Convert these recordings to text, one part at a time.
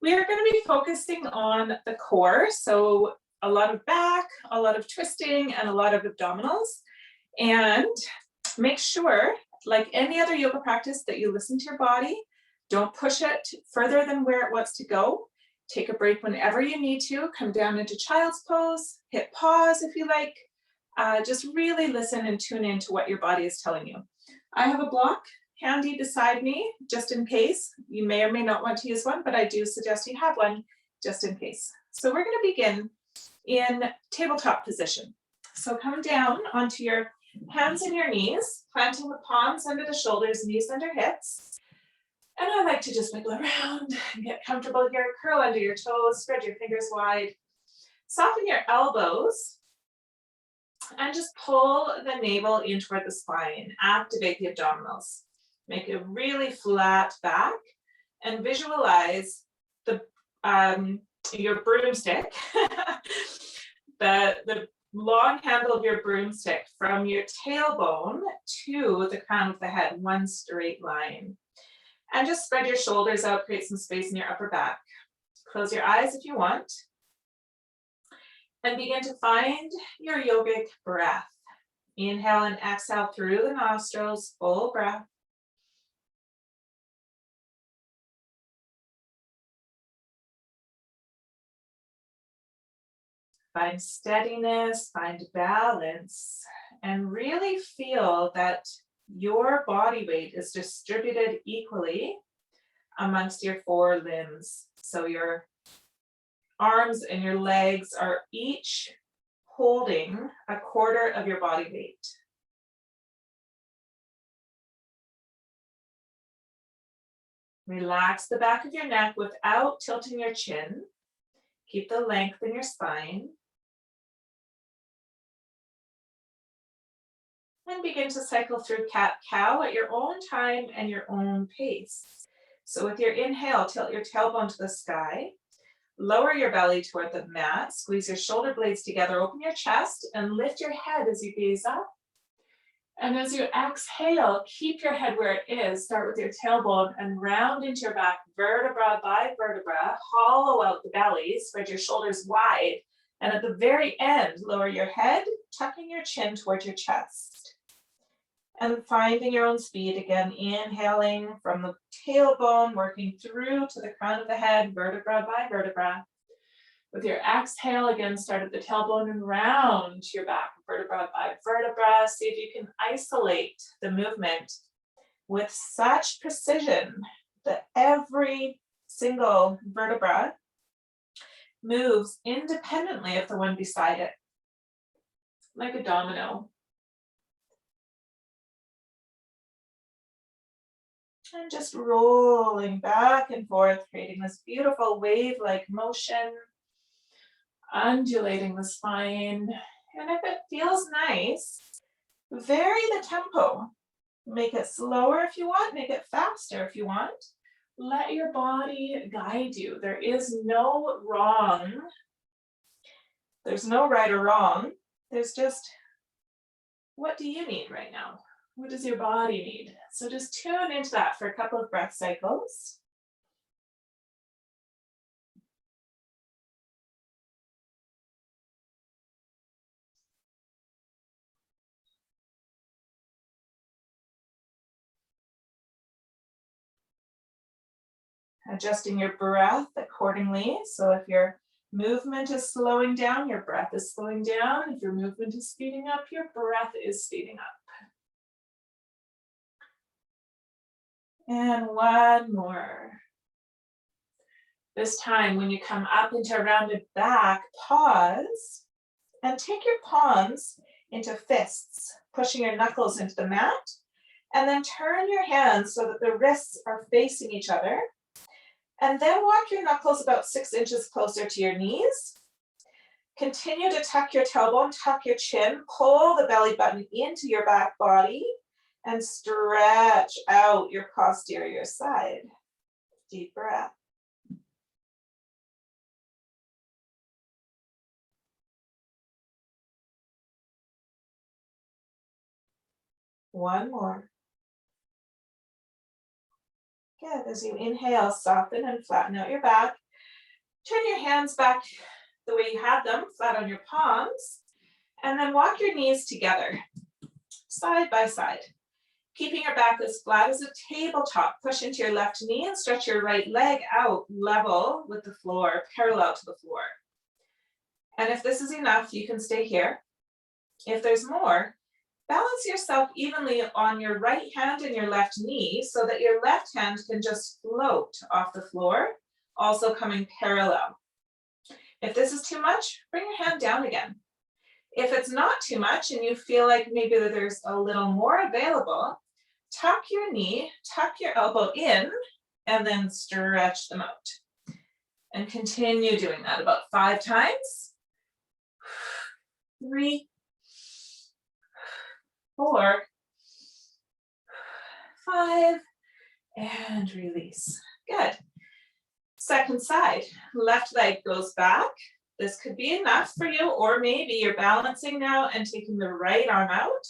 We are going to be focusing on the core, so a lot of back, a lot of twisting, and a lot of abdominals. And make sure, like any other yoga practice, that you listen to your body. Don't push it further than where it wants to go. Take a break whenever you need to. Come down into child's pose, hit pause if you like. Just really listen and tune into what your body is telling you. I have a block handy beside me, just in case. You may or may not want to use one, but I do suggest you have one just in case. So we're going to begin in tabletop position. So come down onto your hands and your knees, planting the palms under the shoulders, knees under hips. And I like to just wiggle around and get comfortable here. Curl under your toes, spread your fingers wide. Soften your elbows and just pull the navel in toward the spine. Activate the abdominals. Make a really flat back and visualize your broomstick, the long handle of your broomstick from your tailbone to the crown of the head, one straight line. And just spread your shoulders out, create some space in your upper back. Close your eyes if you want. And begin to find your yogic breath. Inhale and exhale through the nostrils, full breath. Find steadiness, find balance, and really feel that your body weight is distributed equally amongst your four limbs. So your arms and your legs are each holding a quarter of your body weight. Relax the back of your neck without tilting your chin. Keep the length in your spine. And begin to cycle through cat-cow at your own time and your own pace. So with your inhale, tilt your tailbone to the sky. Lower your belly toward the mat. Squeeze your shoulder blades together. Open your chest and lift your head as you gaze up. And as you exhale, keep your head where it is. Start with your tailbone and round into your back, vertebra by vertebra. Hollow out the belly. Spread your shoulders wide. And at the very end, lower your head, tucking your chin towards your chest. And finding your own speed again, inhaling from the tailbone, working through to the crown of the head, vertebra by vertebra. With your exhale, again, start at the tailbone and round your back, vertebra by vertebra. See if you can isolate the movement with such precision that every single vertebra moves independently of the one beside it, like a domino. And just rolling back and forth, creating this beautiful wave-like motion, undulating the spine. And if it feels nice, vary the tempo. Make it slower if you want, make it faster if you want. Let your body guide you. There is no wrong. There's no right or wrong. There's just, what do you need right now? What does your body need? So just tune into that for a couple of breath cycles. Adjusting your breath accordingly. So if your movement is slowing down, your breath is slowing down. If your movement is speeding up, your breath is speeding up. And one more. This time, when you come up into a rounded back, pause and take your palms into fists, pushing your knuckles into the mat, and then turn your hands so that the wrists are facing each other. And then walk your knuckles about 6 inches closer to your knees. Continue to tuck your tailbone, tuck your chin, pull the belly button into your back body, and stretch out your posterior side. Deep breath. One more. Good. As you inhale, soften and flatten out your back. Turn your hands back the way you had them, flat on your palms, and then walk your knees together, side by side. Keeping your back as flat as a tabletop. Push into your left knee and stretch your right leg out level with the floor, parallel to the floor. And if this is enough, you can stay here. If there's more, balance yourself evenly on your right hand and your left knee so that your left hand can just float off the floor, also coming parallel. If this is too much, bring your hand down again. If it's not too much and you feel like maybe there's a little more available, tuck your knee, tuck your elbow in, and then stretch them out. And continue doing that about 5 times. 3, 4, 5, and release. Good. Second side, left leg goes back. This could be enough for you, or maybe you're balancing now and taking the right arm out.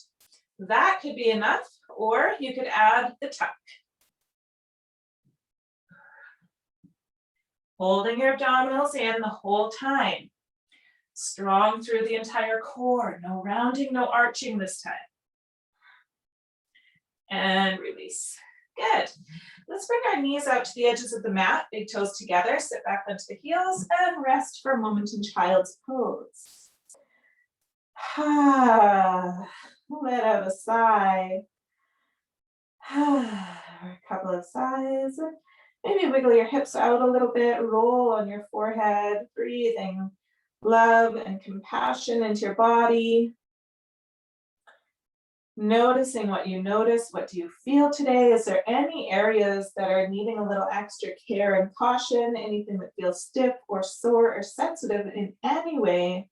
That could be enough, or you could add the tuck. Holding your abdominals in the whole time. Strong through the entire core. No rounding, no arching this time. And release. Good. Let's bring our knees out to the edges of the mat, big toes together, sit back onto the heels, and rest for a moment in child's pose. Let out a sigh. A couple of sighs. Maybe wiggle your hips out a little bit, roll on your forehead, breathing love and compassion into your body. Noticing what you notice, what do you feel today? Is there any areas that are needing a little extra care and caution? Anything that feels stiff or sore or sensitive in any way?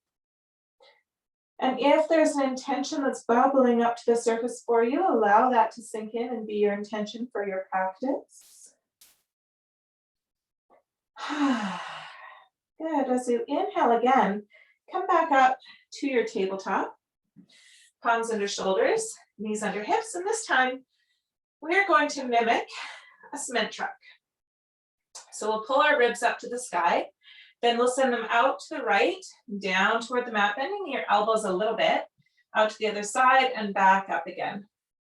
And if there's an intention that's bubbling up to the surface for you, allow that to sink in and be your intention for your practice. Good. As you inhale again, come back up to your tabletop. Palms under shoulders, knees under hips, and this time we're going to mimic a cement truck. So we'll pull our ribs up to the sky, then we'll send them out to the right, down toward the mat, bending your elbows a little bit, out to the other side and back up again.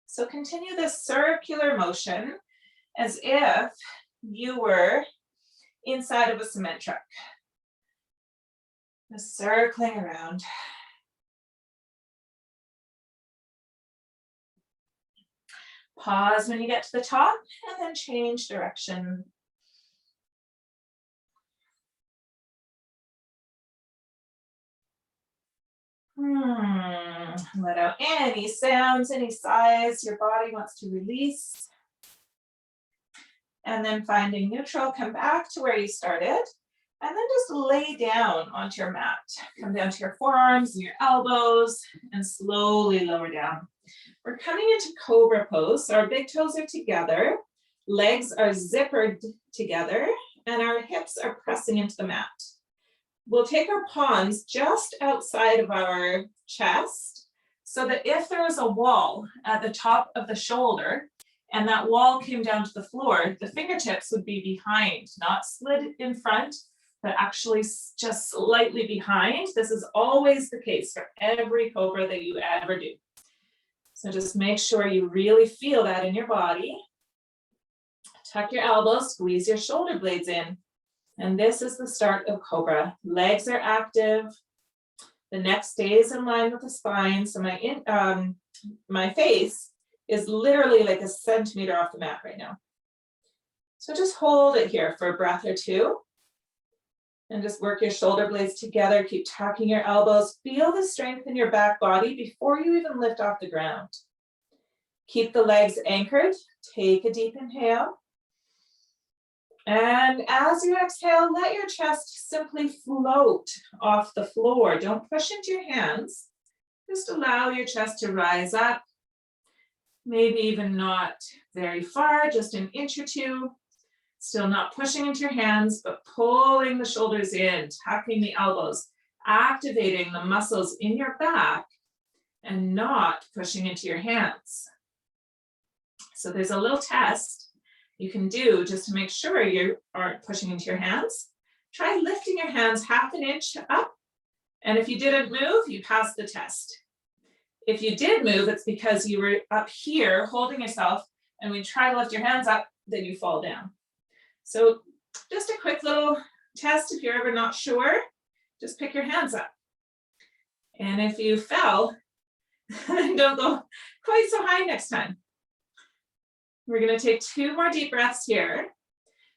So continue this circular motion as if you were inside of a cement truck. Just circling around. Pause when you get to the top and then change direction. Let out any sounds, any sighs your body wants to release. And then finding neutral, come back to where you started. And then just lay down onto your mat. Come down to your forearms and your elbows and slowly lower down. We're coming into cobra pose. So our big toes are together, legs are zippered together, and our hips are pressing into the mat. We'll take our palms just outside of our chest so that if there was a wall at the top of the shoulder and that wall came down to the floor, the fingertips would be behind, not slid in front, but actually just slightly behind. This is always the case for every cobra that you ever do. So just make sure you really feel that in your body. Tuck your elbows, squeeze your shoulder blades in. And this is the start of cobra. Legs are active. The neck stays in line with the spine. So my face is literally like a centimeter off the mat right now. So just hold it here for a breath or two. And just work your shoulder blades together. Keep tucking your elbows. Feel the strength in your back body before you even lift off the ground. Keep the legs anchored. Take a deep inhale. And as you exhale, let your chest simply float off the floor. Don't push into your hands. Just allow your chest to rise up. Maybe even not very far, just an inch or two. Still not pushing into your hands, but pulling the shoulders in, tucking the elbows, activating the muscles in your back, and not pushing into your hands. So there's a little test you can do just to make sure you aren't pushing into your hands. Try lifting your hands half an inch up. And if you didn't move, you passed the test. If you did move, it's because you were up here holding yourself, and when you try to lift your hands up, then you fall down. So just a quick little test if you're ever not sure, just pick your hands up. And if you fell, don't go quite so high next time. We're going to take 2 more deep breaths here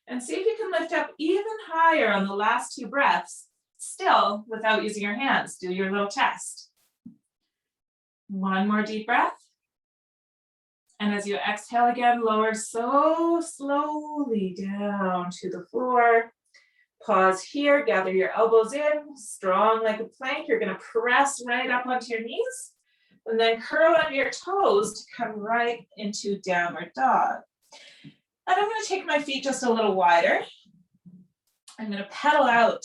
and see if you can lift up even higher on the last 2 breaths, still without using your hands. Do your little test. 1 more deep breath. And as you exhale again, lower so slowly down to the floor. Pause here, gather your elbows in, strong like a plank. You're going to press right up onto your knees, and then curl under your toes to come right into downward dog. And I'm going to take my feet just a little wider. I'm going to pedal out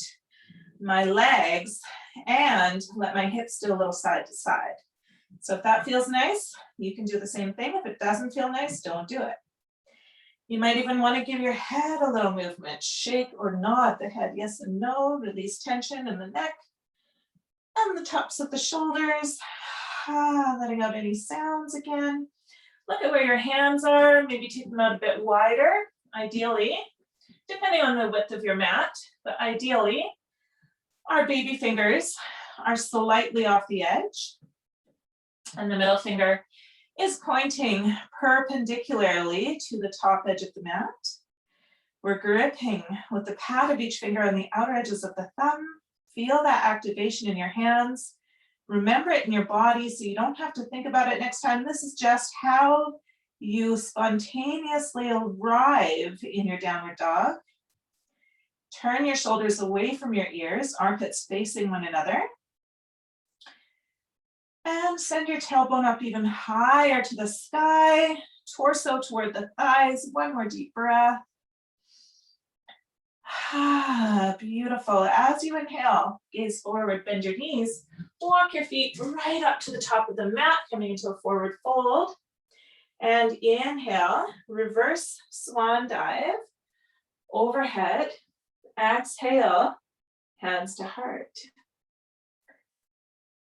my legs and let my hips do a little side to side. So if that feels nice, you can do the same thing. If it doesn't feel nice, don't do it. You might even want to give your head a little movement. Shake or nod the head, yes and no. Release tension in the neck and the tops of the shoulders. Letting out any sounds again. Look at where your hands are. Maybe take them out a bit wider, ideally, depending on the width of your mat. But ideally, our baby fingers are slightly off the edge. And the middle finger is pointing perpendicularly to the top edge of the mat. We're gripping with the pad of each finger on the outer edges of the thumb. Feel that activation in your hands. Remember it in your body so you don't have to think about it next time. This is just how you spontaneously arrive in your downward dog. Turn your shoulders away from your ears, armpits facing one another. And send your tailbone up even higher to the sky, torso toward the thighs. 1 more deep breath. Beautiful. As you inhale, gaze forward, bend your knees, walk your feet right up to the top of the mat, coming into a forward fold. And inhale, reverse swan dive, overhead. Exhale, hands to heart.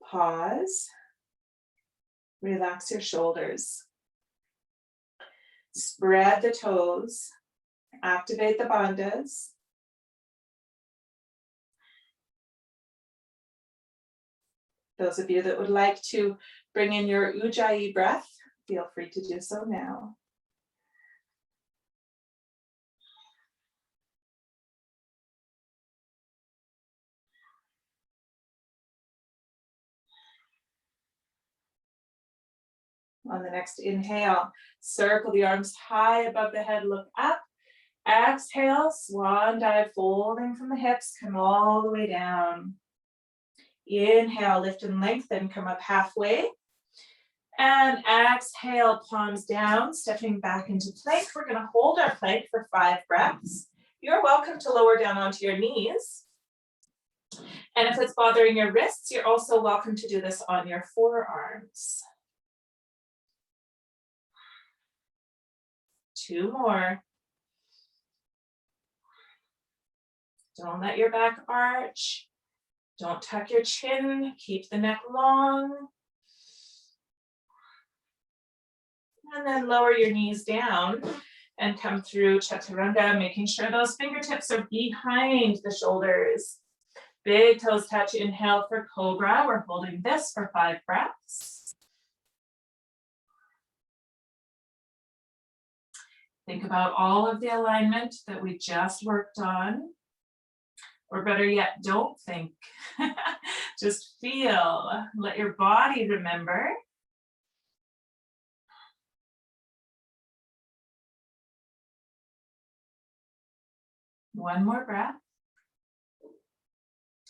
Pause. Relax your shoulders. Spread the toes. Activate the bandhas. Those of you that would like to bring in your Ujjayi breath, feel free to do so now. On the next inhale, circle the arms high above the head, look up. Exhale, swan dive, folding from the hips, come all the way down. Inhale, lift and lengthen, come up halfway. And exhale, palms down, stepping back into plank. We're going to hold our plank for 5 breaths. You're welcome to lower down onto your knees. And if it's bothering your wrists, you're also welcome to do this on your forearms. 2 more. Don't let your back arch. Don't tuck your chin. Keep the neck long. And then lower your knees down and come through Chaturanga, making sure those fingertips are behind the shoulders. Big toes touch. Inhale for Cobra. We're holding this for 5 breaths. Think about all of the alignment that we just worked on. Or better yet, don't think. Just feel. Let your body remember. One more breath.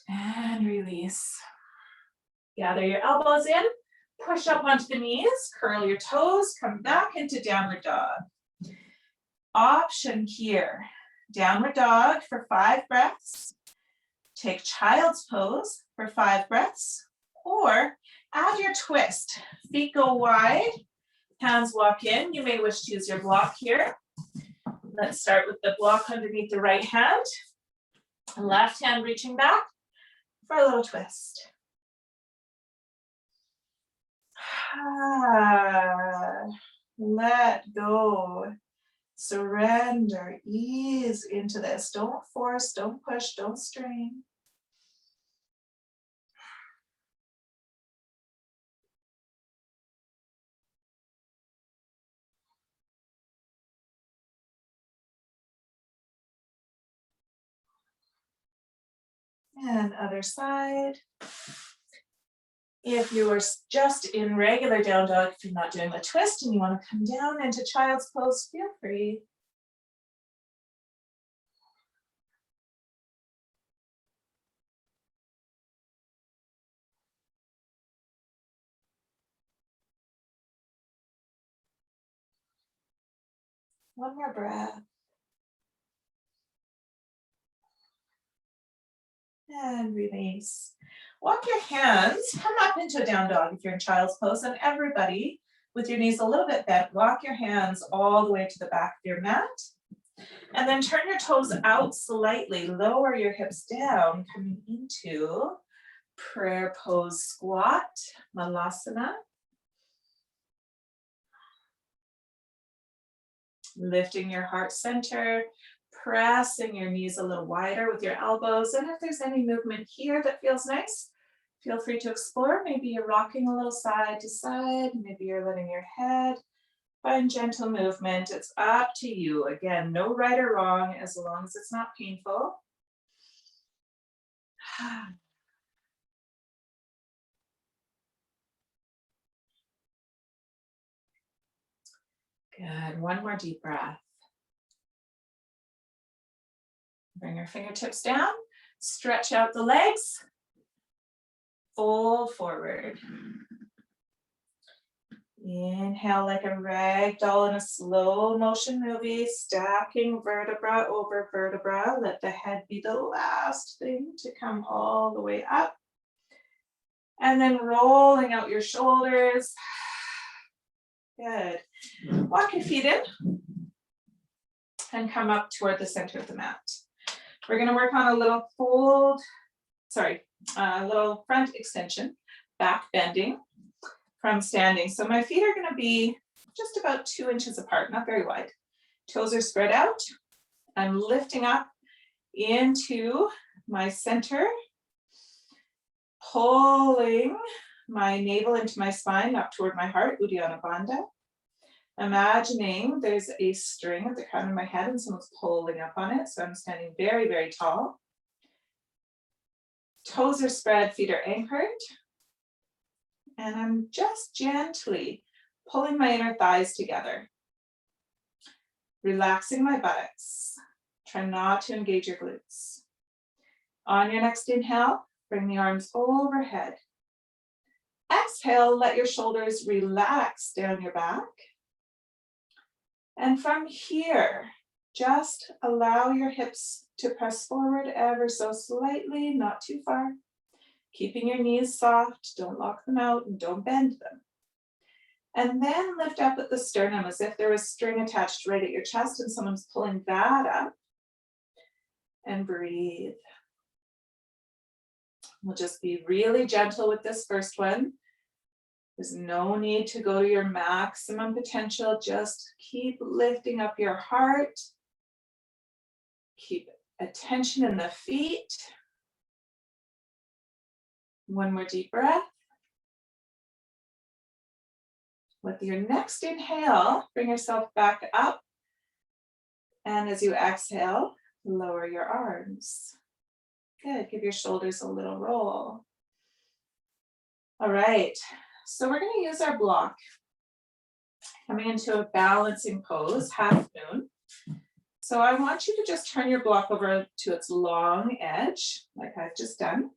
And release. Gather your elbows in. Push up onto the knees. Curl your toes. Come back into downward dog. Option here. Downward dog for 5 breaths. Take child's pose for 5 breaths. Or add your twist. Feet go wide. Hands walk in. You may wish to use your block here. Let's start with the block underneath the right hand. Left hand reaching back for a little twist. Let go. Surrender, ease into this. Don't force, don't push, don't strain. And other side. If you are just in regular down dog, if you're not doing the twist and you want to come down into child's pose, feel free. One more breath. And release. Walk your hands, come up into a down dog if you're in child's pose, and everybody with your knees a little bit bent, walk your hands all the way to the back of your mat. And then turn your toes out slightly, lower your hips down, coming into prayer pose squat, malasana. Lifting your heart center, pressing your knees a little wider with your elbows. And if there's any movement here that feels nice, feel free to explore. Maybe you're rocking a little side to side. Maybe you're letting your head find gentle movement. It's up to you. Again, no right or wrong as long as it's not painful. Good. One more deep breath. Bring your fingertips down. Stretch out the legs. Fold forward. Inhale like a rag doll in a slow motion movie, stacking vertebra over vertebra. Let the head be the last thing to come all the way up. And then rolling out your shoulders. Good. Walk your feet in and come up toward the center of the mat. We're going to work on a little little front extension, back bending from standing. So my feet are going to be just about 2 inches apart, not very wide. Toes are spread out. I'm lifting up into my center, pulling my navel into my spine up toward my heart, Uddiyana Bandha. Imagining there's a string at the crown of my head and someone's pulling up on it. So I'm standing very, very tall. Toes are spread, feet are anchored. And I'm just gently pulling my inner thighs together. Relaxing my buttocks. Try not to engage your glutes. On your next inhale, bring the arms overhead. Exhale, let your shoulders relax down your back. And from here, just allow your hips to press forward ever so slightly, not too far. Keeping your knees soft, don't lock them out and don't bend them. And then lift up at the sternum as if there was string attached right at your chest and someone's pulling that up. And breathe. We'll just be really gentle with this first one. There's no need to go to your maximum potential. Just keep lifting up your heart. Keep attention in the feet. One more deep breath. With your next inhale, bring yourself back up. And as you exhale, lower your arms. Good. Give your shoulders a little roll. All right. So we're going to use our block. Coming into a balancing pose, half moon. So I want you to just turn your block over to its long edge, like I've just done.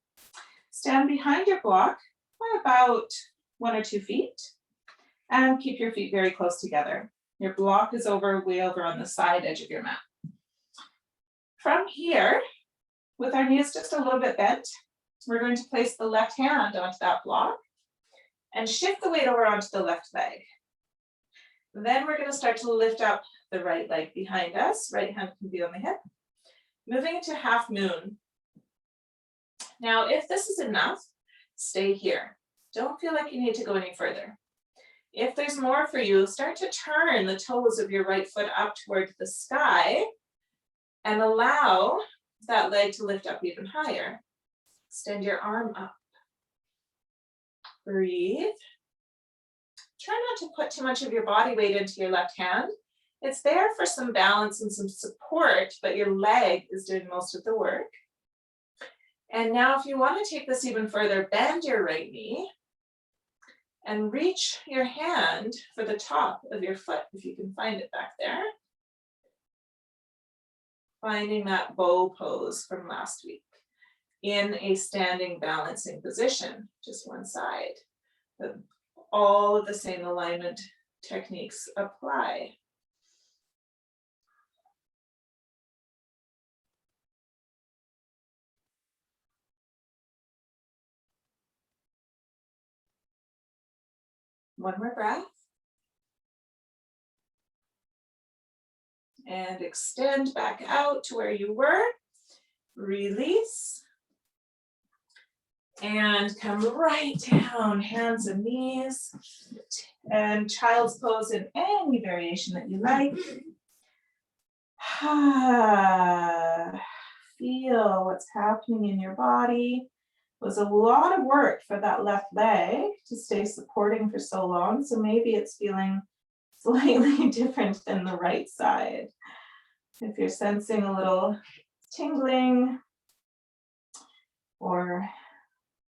Stand behind your block by about 1 or 2 feet and keep your feet very close together. Your block is way over on the side edge of your mat. From here, with our knees just a little bit bent, we're going to place the left hand onto that block and shift the weight over onto the left leg. Then we're going to start to lift up the right leg behind us. Right hand can be on the hip. Moving into half moon. Now, if this is enough, stay here. Don't feel like you need to go any further. If there's more for you, start to turn the toes of your right foot up toward the sky and allow that leg to lift up even higher. Extend your arm up. Breathe. Try not to put too much of your body weight into your left hand. It's there for some balance and some support, but your leg is doing most of the work. And now if you want to take this even further, bend your right knee and reach your hand for the top of your foot, if you can find it back there. Finding that bow pose from last week in a standing balancing position, just one side. But all of the same alignment techniques apply. One more breath. And extend back out to where you were. Release. And come right down, hands and knees. And child's pose in any variation that you like. Feel what's happening in your body. It was a lot of work for that left leg to stay supporting for so long, so maybe it's feeling slightly different than the right side. If you're sensing a little tingling or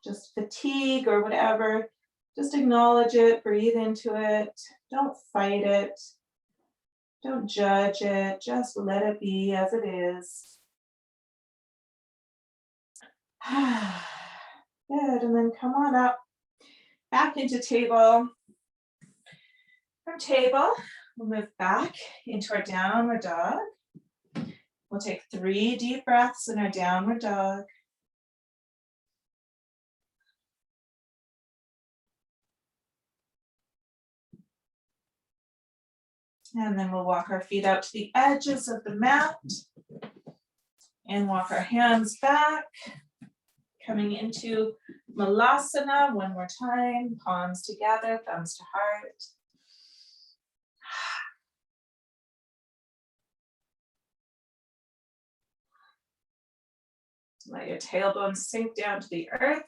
just fatigue or whatever, just acknowledge it, breathe into it, don't fight it, don't judge it, just let it be as it is. Good, and then come on up, back into table. From table, we'll move back into our downward dog. We'll take 3 deep breaths in our downward dog. And then we'll walk our feet out to the edges of the mat and walk our hands back, coming into Malasana one more time, palms together, thumbs to heart. Let your tailbone sink down to the earth,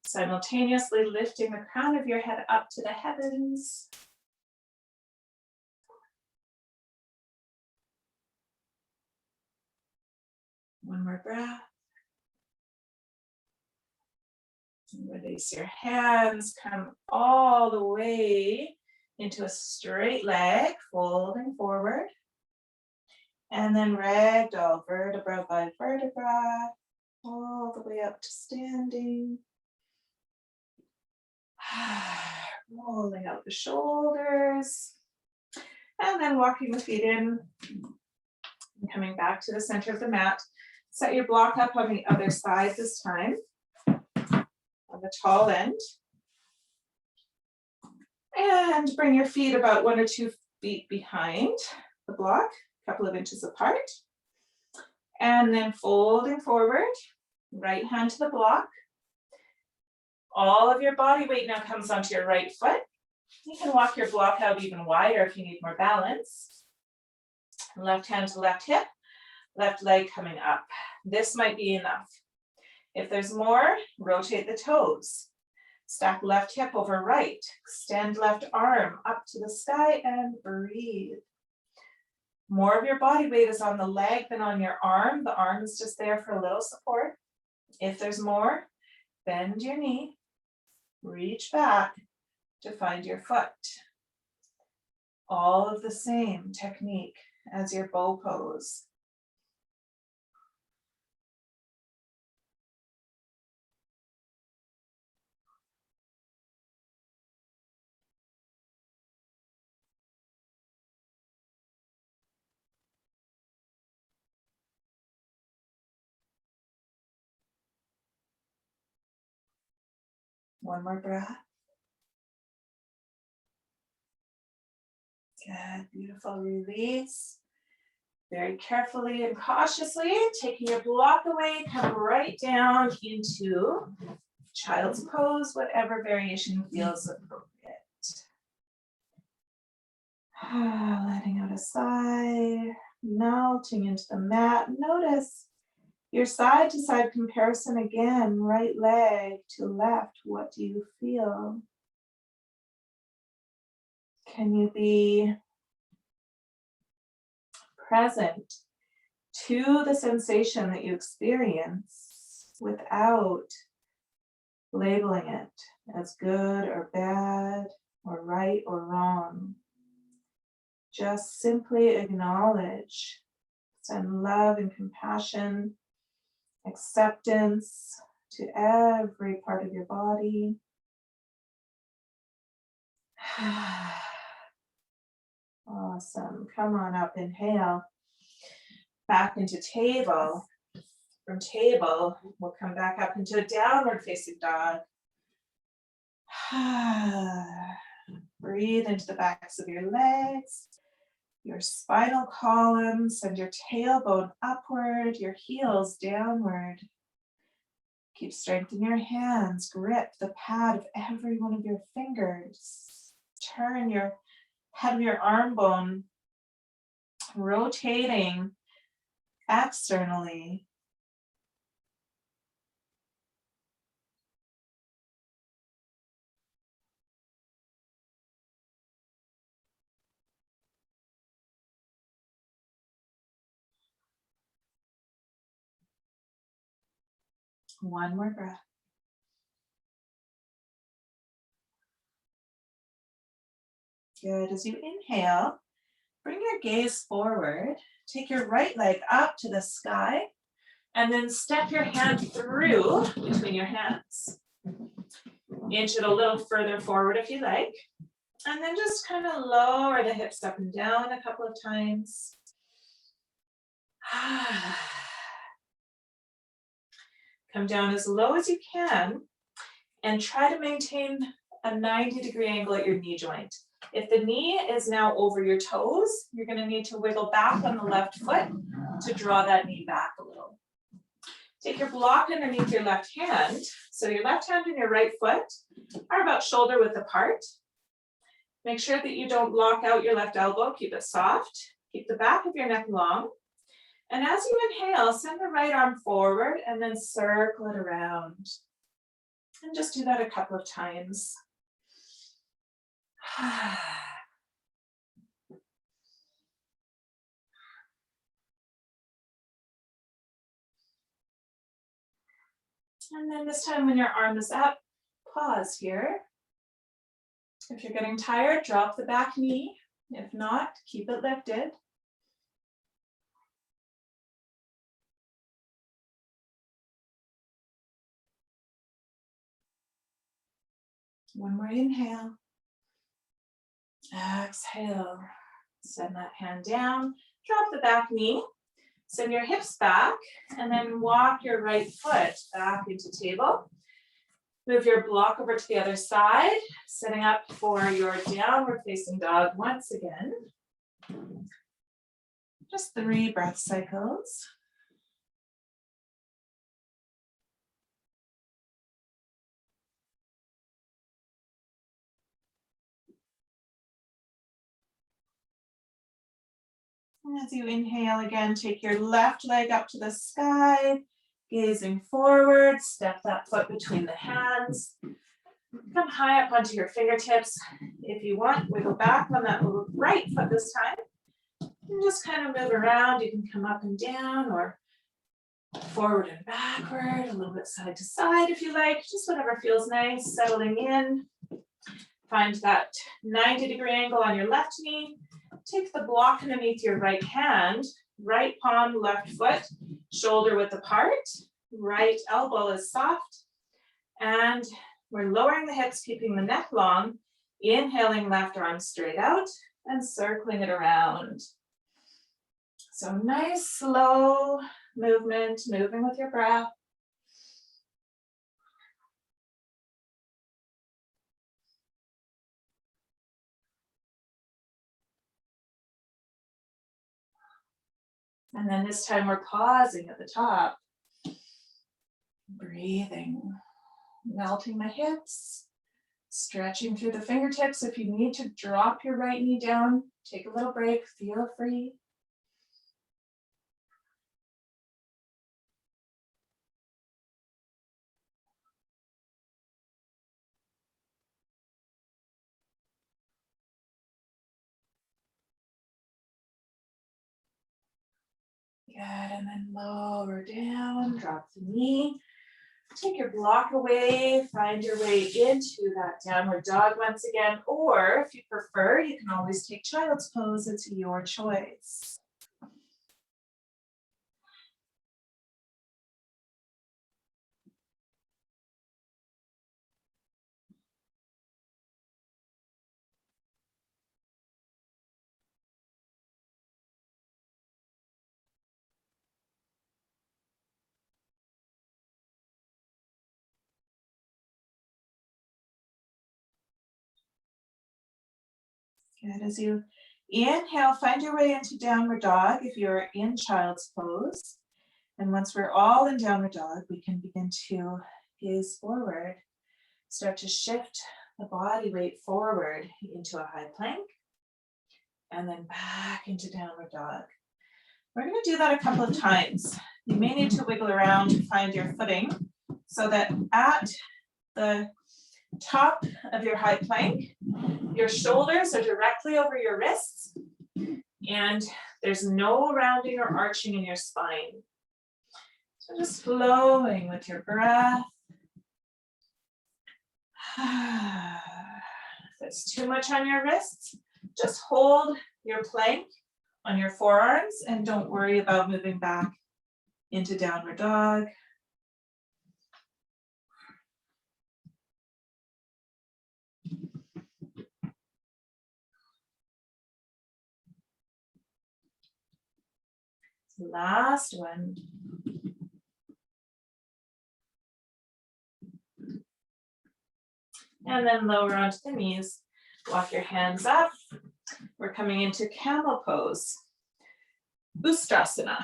simultaneously lifting the crown of your head up to the heavens. One more breath. Release your hands, come all the way into a straight leg, folding forward. And then ragdoll, vertebra by vertebra, all the way up to standing. Rolling out the shoulders. And then walking the feet in and coming back to the center of the mat. Set your block up on the other side this time, on the tall end. And bring your feet about 1 or 2 feet behind the block, a couple of inches apart. And then folding forward, right hand to the block. All of your body weight now comes onto your right foot. You can walk your block out even wider if you need more balance. Left hand to left hip, left leg coming up. This might be enough. If there's more, rotate the toes. Stack left hip over right. Extend left arm up to the sky and breathe. More of your body weight is on the leg than on your arm. The arm is just there for a little support. If there's more, bend your knee, reach back to find your foot. All of the same technique as your bow pose. One more breath. Good, beautiful release. Very carefully and cautiously, taking your block away, come right down into child's pose, whatever variation feels appropriate. Letting out a sigh, melting into the mat. Notice your side to side comparison again, right leg to left. What do you feel? Can you be present to the sensation that you experience without labeling it as good or bad or right or wrong? Just simply acknowledge, send love and compassion, acceptance to every part of your body. Awesome. Come on up, inhale. Back into table. From table, we'll come back up into a downward facing dog. Breathe into the backs of your legs, your spinal column, send your tailbone upward, your heels downward. Keep strength in your hands, grip the pad of every one of your fingers. Turn your head of your arm bone, rotating externally. One more breath. Good. As you inhale, bring your gaze forward. Take your right leg up to the sky and then step your hand through between your hands. Inch it a little further forward if you like. And then just kind of lower the hips up and down a couple of times. Come down as low as you can and try to maintain a 90-degree angle at your knee joint. If the knee is now over your toes, you're going to need to wiggle back on the left foot to draw that knee back a little. Take your block underneath your left hand. So your left hand and your right foot are about shoulder width apart. Make sure that you don't lock out your left elbow. Keep it soft. Keep the back of your neck long. And as you inhale, send the right arm forward and then circle it around. And just do that a couple of times. And then this time when your arm is up, pause here. If you're getting tired, drop the back knee. If not, keep it lifted. One more inhale. Exhale. Send that hand down. Drop the back knee. Send your hips back and then walk your right foot back into table. Move your block over to the other side, setting up for your downward facing dog once again. Just 3 breath cycles. And as you inhale again, take your left leg up to the sky, gazing forward, step that foot between the hands. Come high up onto your fingertips. If you want, wiggle back on that right foot this time. And just kind of move around. You can come up and down or forward and backward, a little bit side to side if you like, just whatever feels nice, settling in. Find that 90-degree angle on your left knee. Take the block underneath your right hand, right palm, left foot, shoulder width apart, right elbow is soft, and we're lowering the hips, keeping the neck long, inhaling left arm straight out, and circling it around. So nice, slow movement, moving with your breath. And then this time we're pausing at the top, breathing, melting the hips, stretching through the fingertips. If you need to drop your right knee down, take a little break, feel free. Good, and then lower down, drop the knee. Take your block away, find your way into that downward dog once again, or if you prefer, you can always take child's pose. It's your choice. Good, as you inhale, find your way into downward dog if you're in child's pose. And once we're all in downward dog, we can begin to gaze forward. Start to shift the body weight forward into a high plank and then back into downward dog. We're going to do that a couple of times. You may need to wiggle around to find your footing so that at the top of your high plank, your shoulders are directly over your wrists and there's no rounding or arching in your spine. So just flowing with your breath. If it's too much on your wrists, just hold your plank on your forearms and don't worry about moving back into downward dog. Last one. And then lower onto the knees. Walk your hands up. We're coming into camel pose. Ustrasana.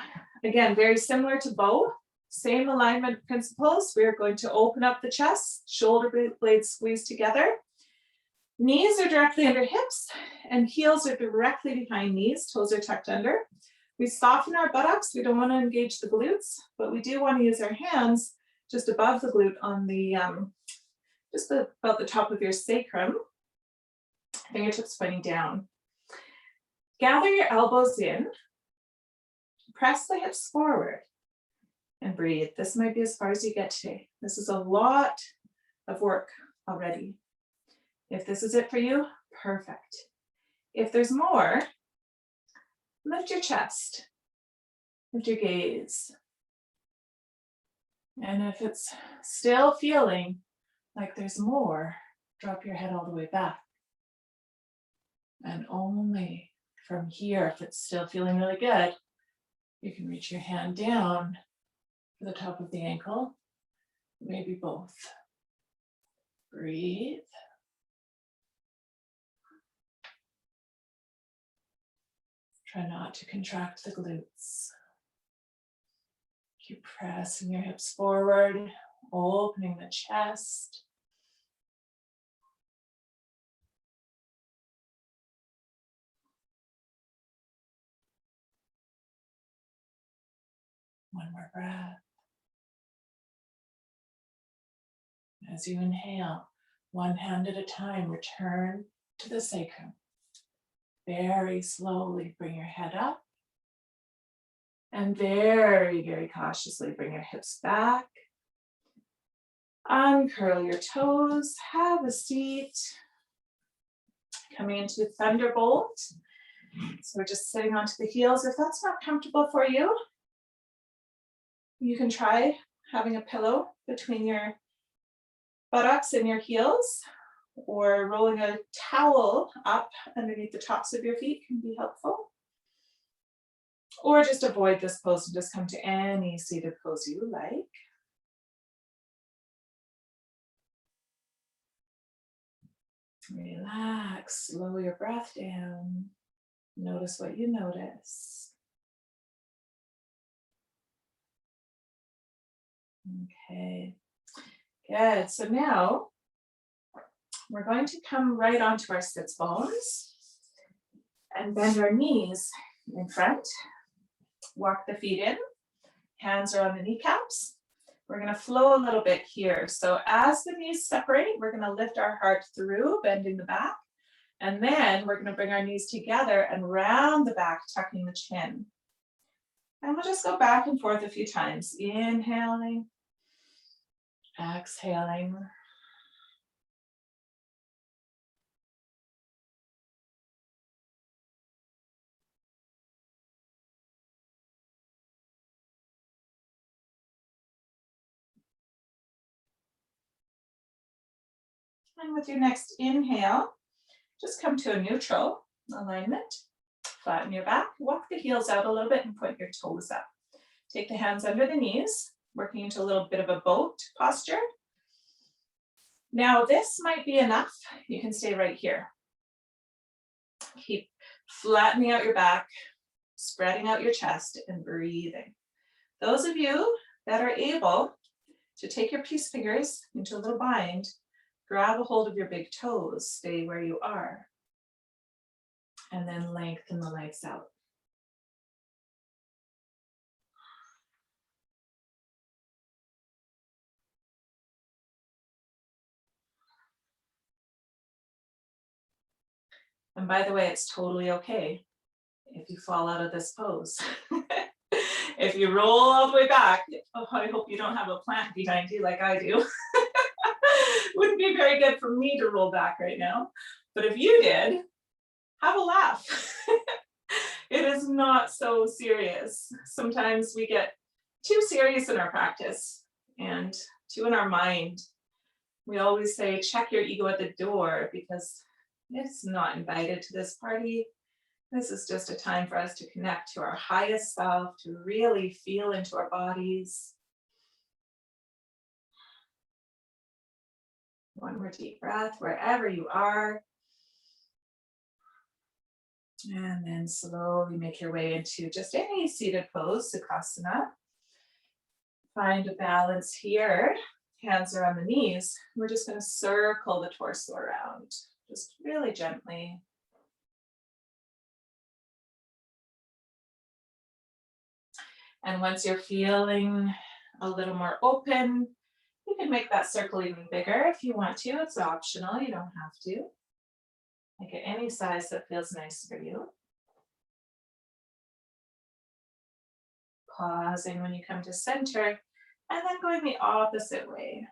Again, very similar to bow. Same alignment principles. We're going to open up the chest, shoulder blades squeeze together. Knees are directly under hips and heels are directly behind knees. Toes are tucked under. We soften our buttocks. We don't want to engage the glutes, but we do want to use our hands just above the glute on the, about the top of your sacrum. Fingertips pointing down. Gather your elbows in. Press the hips forward and breathe. This might be as far as you get today. This is a lot of work already. If this is it for you, perfect. If there's more, lift your chest, lift your gaze. And if it's still feeling like there's more, drop your head all the way back. And only from here, if it's still feeling really good, you can reach your hand down to the top of the ankle, maybe both. Breathe. Try not to contract the glutes. Keep pressing your hips forward, opening the chest. One more breath. As you inhale, one hand at a time, return to the sacrum. Very slowly bring your head up. And very, very cautiously bring your hips back. Uncurl your toes, have a seat. Coming into Thunderbolt. So we're just sitting onto the heels. If that's not comfortable for you, you can try having a pillow between your buttocks and your heels, or rolling a towel up underneath the tops of your feet can be helpful. Or just avoid this pose and just come to any seated pose you like. Relax, slow your breath down. Notice what you notice. Okay, good. So now we're going to come right onto our sits bones and bend our knees in front. Walk the feet in, hands are on the kneecaps. We're going to flow a little bit here. So as the knees separate, we're going to lift our heart through, bending the back. And then we're going to bring our knees together and round the back, tucking the chin. And we'll just go back and forth a few times. Inhaling, exhaling. And with your next inhale, just come to a neutral alignment. Flatten your back, walk the heels out a little bit and point your toes up. Take the hands under the knees, working into a little bit of a boat posture. Now this might be enough. You can stay right here. Keep flattening out your back, spreading out your chest and breathing. Those of you that are able to take your peace fingers into a little bind, grab a hold of your big toes, stay where you are, and then lengthen the legs out. And by the way, it's totally okay if you fall out of this pose. If you roll all the way back, oh, I hope you don't have a plant behind you like I do. Wouldn't be very good for me to roll back right now. But if you did, have a laugh. It is not so serious. Sometimes we get too serious in our practice and too in our mind. We always say, check your ego at the door, because it's not invited to this party. This is just a time for us to connect to our highest self, to really feel into our bodies. One more deep breath wherever you are. And then slowly make your way into just any seated pose, Sukhasana. Find a balance here. Hands are on the knees. We're just going to circle the torso around, just really gently. And once you're feeling a little more open, you can make that circle even bigger if you want to. It's optional, you don't have to. Make it any size that feels nice for you. Pausing when you come to center, and then going the opposite way.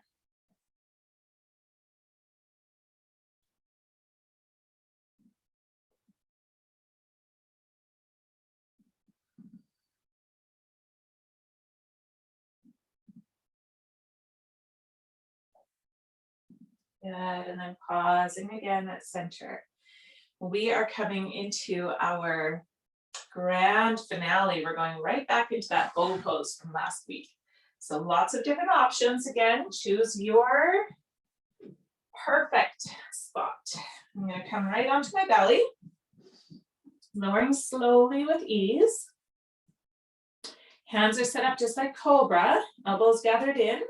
Good, and then pausing again at center. We are coming into our grand finale. We're going right back into that bow pose from last week. So lots of different options. Again, choose your perfect spot. I'm going to come right onto my belly, lowering slowly with ease. Hands are set up just like cobra, elbows gathered in.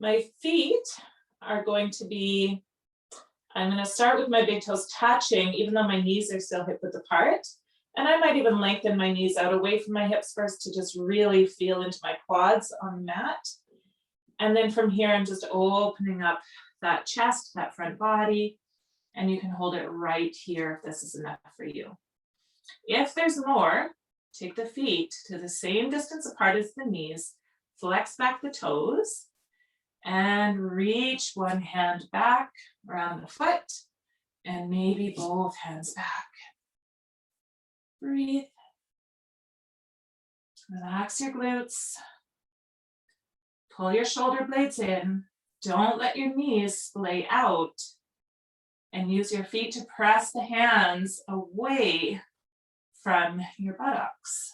My feet are going to be, I'm going to start with my big toes touching, even though my knees are still hip width apart. And I might even lengthen my knees out away from my hips first to just really feel into my quads on the mat. And then from here, I'm just opening up that chest, that front body, and you can hold it right here if this is enough for you. If there's more, take the feet to the same distance apart as the knees, flex back the toes, and reach one hand back around the foot, and maybe both hands back. Breathe. Relax your glutes. Pull your shoulder blades in. Don't let your knees splay out. And use your feet to press the hands away from your buttocks.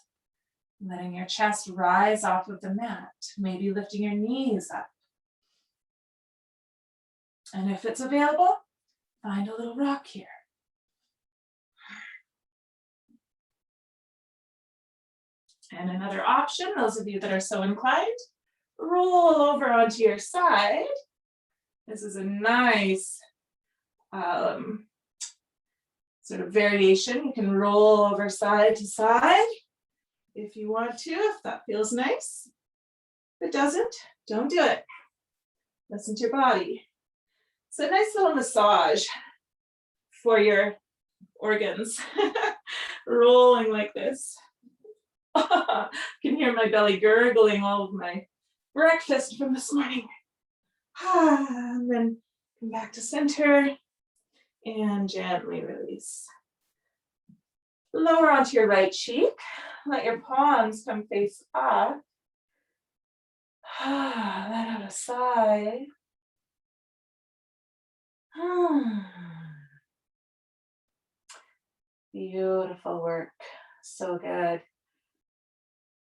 Letting your chest rise off of the mat. Maybe lifting your knees up. And if it's available, find a little rock here. And another option, those of you that are so inclined, roll over onto your side. This is a nice sort of variation. You can roll over side to side if you want to, if that feels nice. If it doesn't, don't do it. Listen to your body. So a nice little massage for your organs. Rolling like this. Can hear my belly gurgling all of my breakfast from this morning. And then come back to center and gently release. Lower onto your right cheek. Let your palms come face up. Let out a sigh. Beautiful work. So good.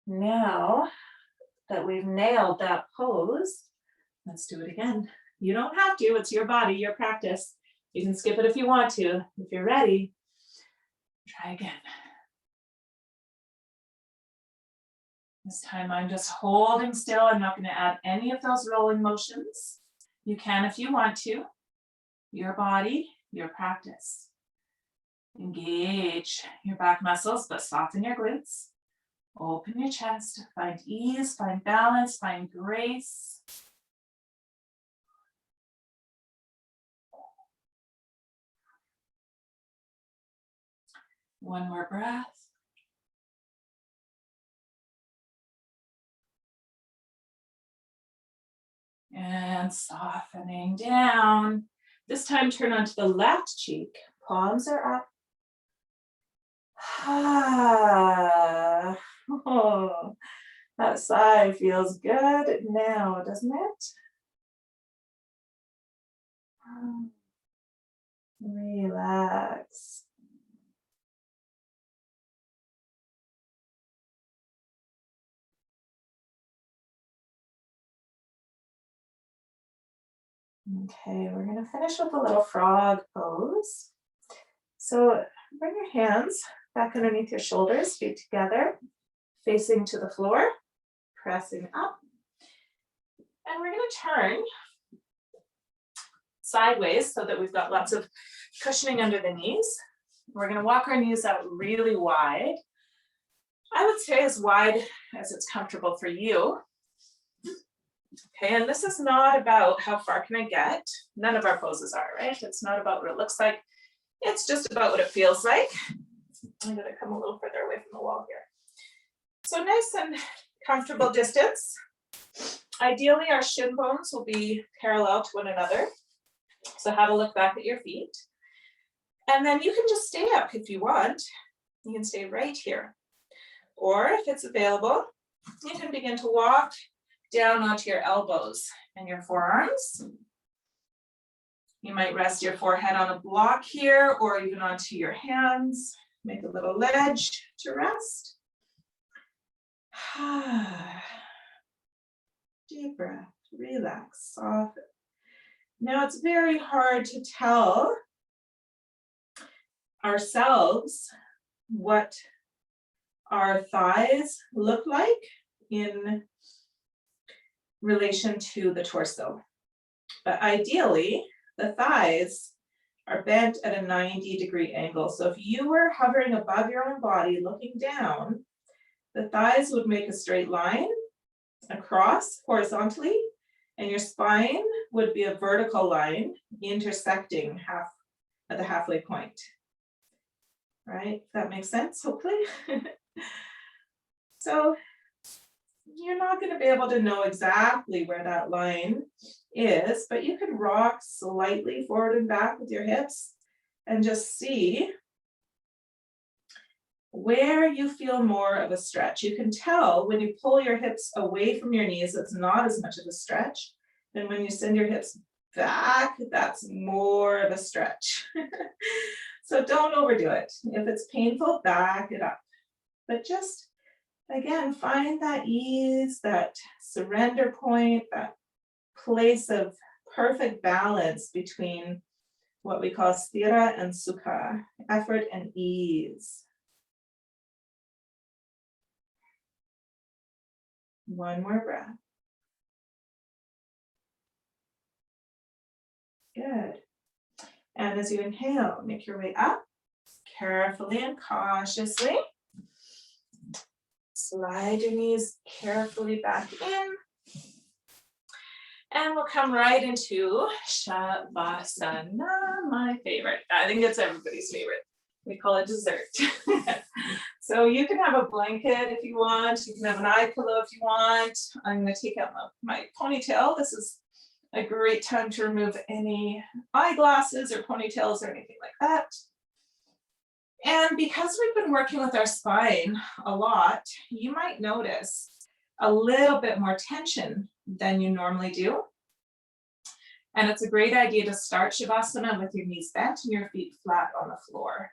Now that we've nailed that pose, let's do it again. You don't have to, it's your body, your practice. You can skip it if you want to. If you're ready, try again. This time I'm just holding still. I'm not going to add any of those rolling motions. You can if you want to. Your body, your practice. Engage your back muscles, but soften your glutes. Open your chest. Find ease, find balance, find grace. One more breath. And softening down. This time turn onto the left cheek. Palms are up. Oh, that sigh feels good now, doesn't it? Relax. Okay, we're going to finish with a little frog pose. So bring your hands back underneath your shoulders, feet together, facing to the floor, pressing up. And we're going to turn sideways so that we've got lots of cushioning under the knees. We're going to walk our knees out really wide. I would say as wide as it's comfortable for you. Okay, and this is not about how far can I get. None of our poses are, right? It's not about what it looks like. It's just about what it feels like. I'm going to come a little further away from the wall here. So nice and comfortable distance. Ideally, our shin bones will be parallel to one another. So have a look back at your feet. And then you can just stay up if you want. You can stay right here. Or if it's available, you can begin to walk down onto your elbows and your forearms. You might rest your forehead on a block here or even onto your hands. Make a little ledge to rest. Deep breath, relax, soften. Now it's very hard to tell ourselves what our thighs look like in relation to the torso. But ideally, the thighs are bent at a 90-degree angle. So if you were hovering above your own body, looking down, the thighs would make a straight line across horizontally, and your spine would be a vertical line intersecting at the halfway point. Right? That makes sense, hopefully. So you're not going to be able to know exactly where that line is, but you can rock slightly forward and back with your hips and just see where you feel more of a stretch. You can tell when you pull your hips away from your knees, it's not as much of a stretch. And when you send your hips back, that's more of a stretch. So don't overdo it. If it's painful, back it up. But just, again, find that ease, that surrender point, that place of perfect balance between what we call sthira and sukha, effort and ease. One more breath. Good. And as you inhale, make your way up carefully and cautiously. Slide your knees carefully back in. And we'll come right into Shavasana, my favorite. I think it's everybody's favorite. We call it dessert. So you can have a blanket if you want. You can have an eye pillow if you want. I'm going to take out my ponytail. This is a great time to remove any eyeglasses or ponytails or anything like that. And because we've been working with our spine a lot, you might notice a little bit more tension than you normally do. And it's a great idea to start Shavasana with your knees bent and your feet flat on the floor.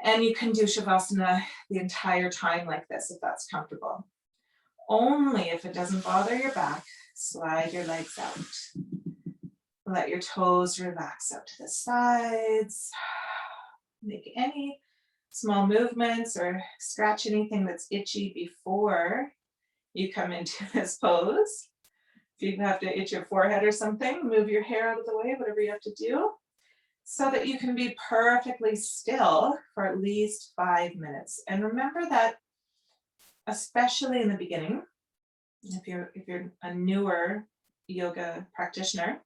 And you can do Shavasana the entire time like this if that's comfortable. Only if it doesn't bother your back, slide your legs out. Let your toes relax out to the sides. Make any small movements or scratch anything that's itchy before you come into this pose. If you have to itch your forehead or something, move your hair out of the way, whatever you have to do, so that you can be perfectly still for at least 5 minutes. And remember that, especially in the beginning, if you're a newer yoga practitioner,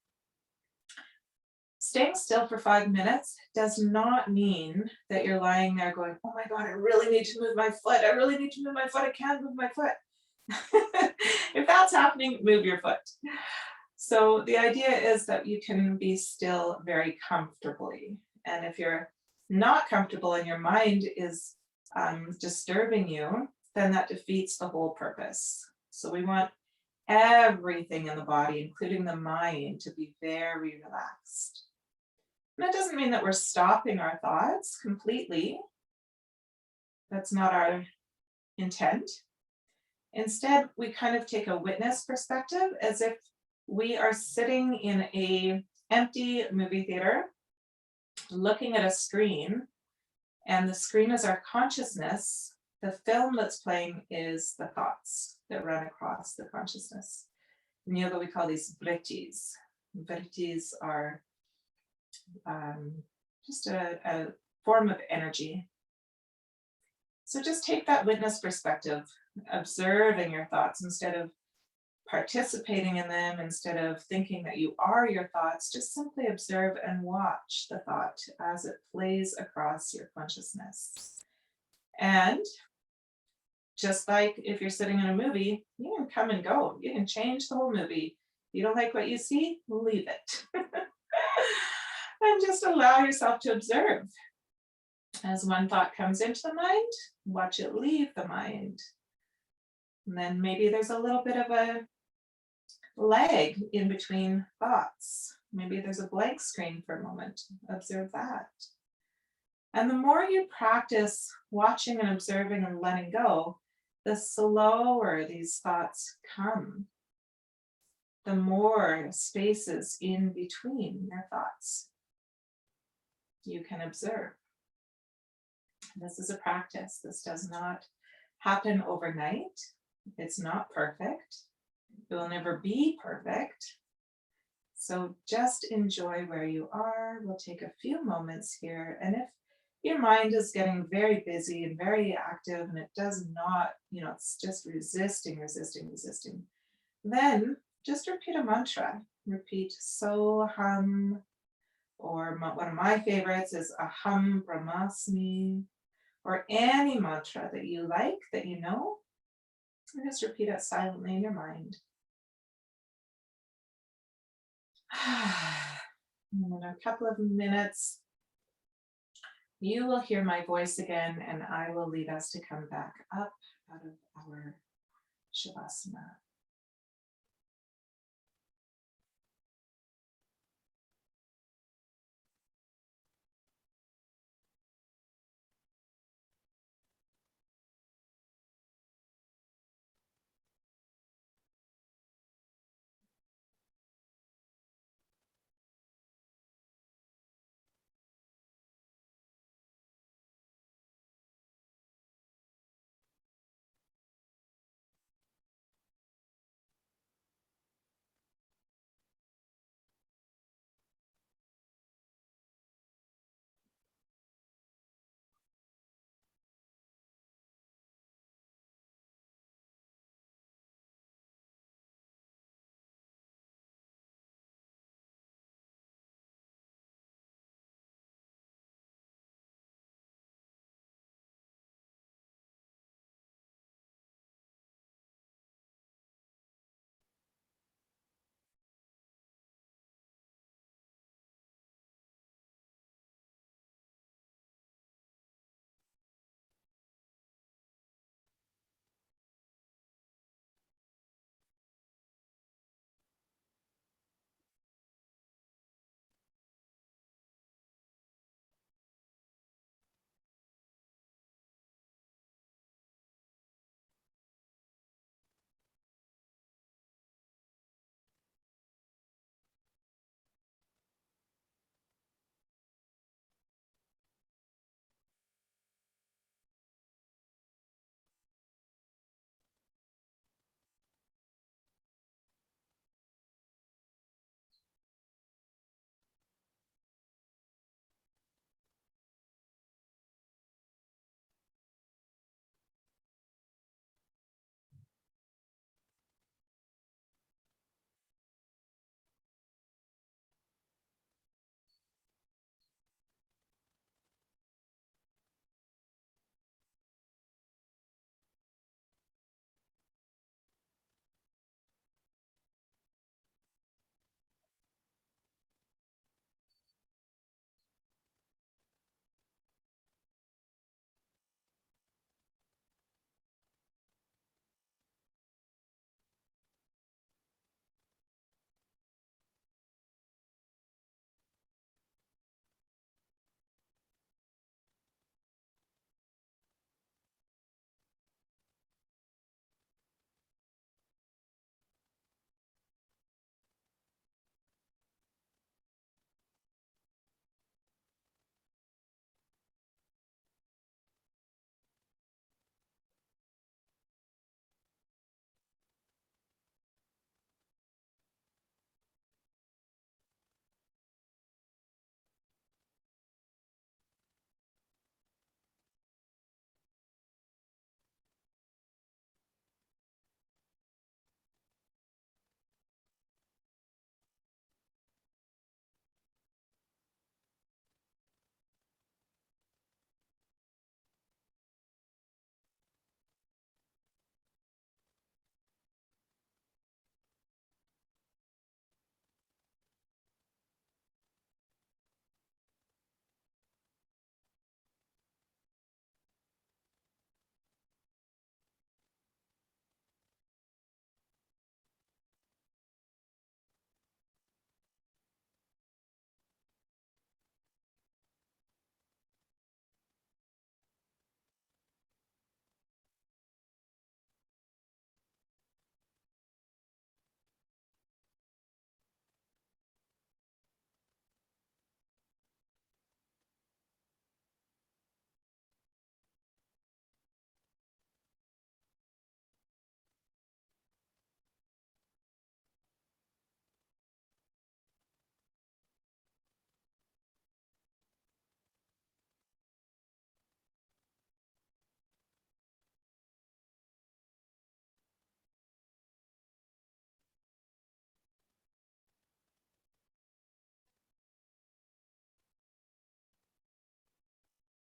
staying still for 5 minutes does not mean that you're lying there going, oh my God, I really need to move my foot. I really need to move my foot. I can't move my foot. If that's happening, move your foot. So the idea is that you can be still very comfortably. And if you're not comfortable and your mind is disturbing you, then that defeats the whole purpose. So we want everything in the body, including the mind, to be very relaxed. And that doesn't mean that we're stopping our thoughts completely. That's not our intent. Instead, we kind of take a witness perspective as if we are sitting in an empty movie theater, looking at a screen, and the screen is our consciousness. The film that's playing is the thoughts that run across the consciousness. In yoga, we call these vrittis. Vrittis are just a form of energy. So just take that witness perspective, observing your thoughts instead of participating in them, instead of thinking that you are your thoughts. Just simply observe and watch the thought as it plays across your consciousness. And just like if you're sitting in a movie, you can come and go. You can change the whole movie. If you don't like what you see, leave it. And just allow yourself to observe. As one thought comes into the mind, watch it leave the mind. And then maybe there's a little bit of a lag in between thoughts. Maybe there's a blank screen for a moment. Observe that. And the more you practice watching and observing and letting go, the slower these thoughts come. The more spaces in between your thoughts you can observe. This is a practice. This does not happen overnight. It's not perfect. It will never be perfect. So just enjoy where you are. We'll take a few moments here. And if your mind is getting very busy and very active and it does not, it's just resisting, then just repeat a mantra. Repeat so hum, or one of my favorites is aham brahmasmi, or any mantra that you like, that you know, and just repeat it silently in your mind. And in a couple of minutes, you will hear my voice again, and I will lead us to come back up out of our Shavasana.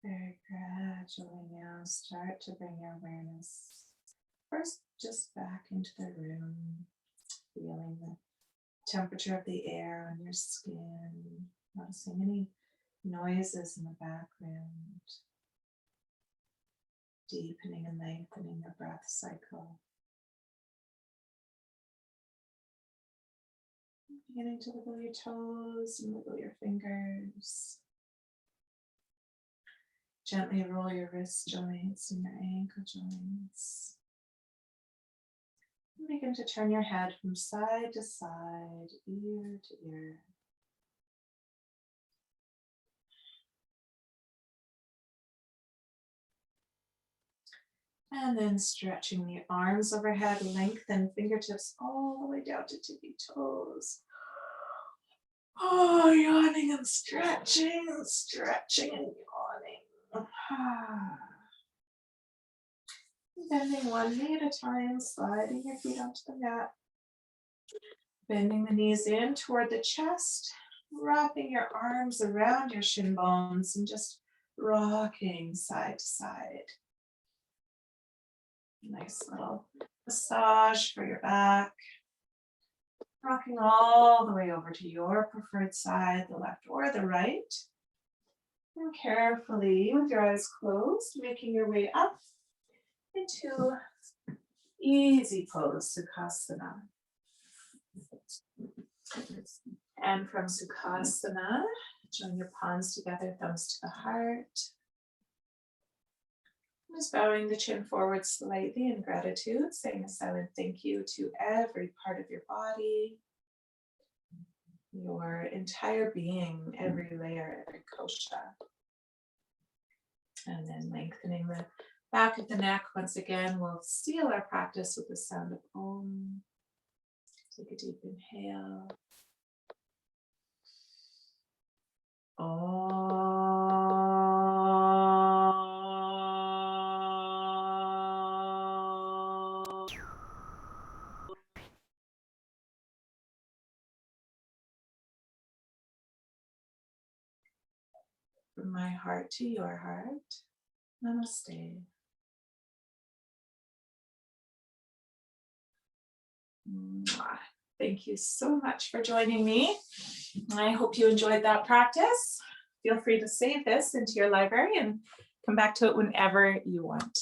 Very gradually now start to bring your awareness first just back into the room, feeling the temperature of the air on your skin, noticing any noises in the background, deepening and lengthening the breath cycle. Beginning to wiggle your toes and wiggle your fingers. Gently roll your wrist joints and your ankle joints. And begin to turn your head from side to side, ear to ear. And then stretching the arms overhead, lengthen fingertips all the way down to tippy toes. Oh, yawning and stretching and yawning. Bending one knee at a time, sliding your feet onto the mat. Bending the knees in toward the chest, wrapping your arms around your shin bones and just rocking side to side. Nice little massage for your back. Rocking all the way over to your preferred side, the left or the right. And carefully, with your eyes closed, making your way up into easy pose, Sukhasana. And from Sukhasana, join your palms together, thumbs to the heart. Just bowing the chin forward slightly in gratitude, saying a silent thank you to every part of your body, your entire being, every layer, every kosha. And then lengthening the back of the neck. Once again, we'll seal our practice with the sound of Om. Take a deep inhale. From my heart to your heart, namaste. Mwah. Thank you so much for joining me. I hope you enjoyed that practice. Feel free to save this into your library and come back to it whenever you want.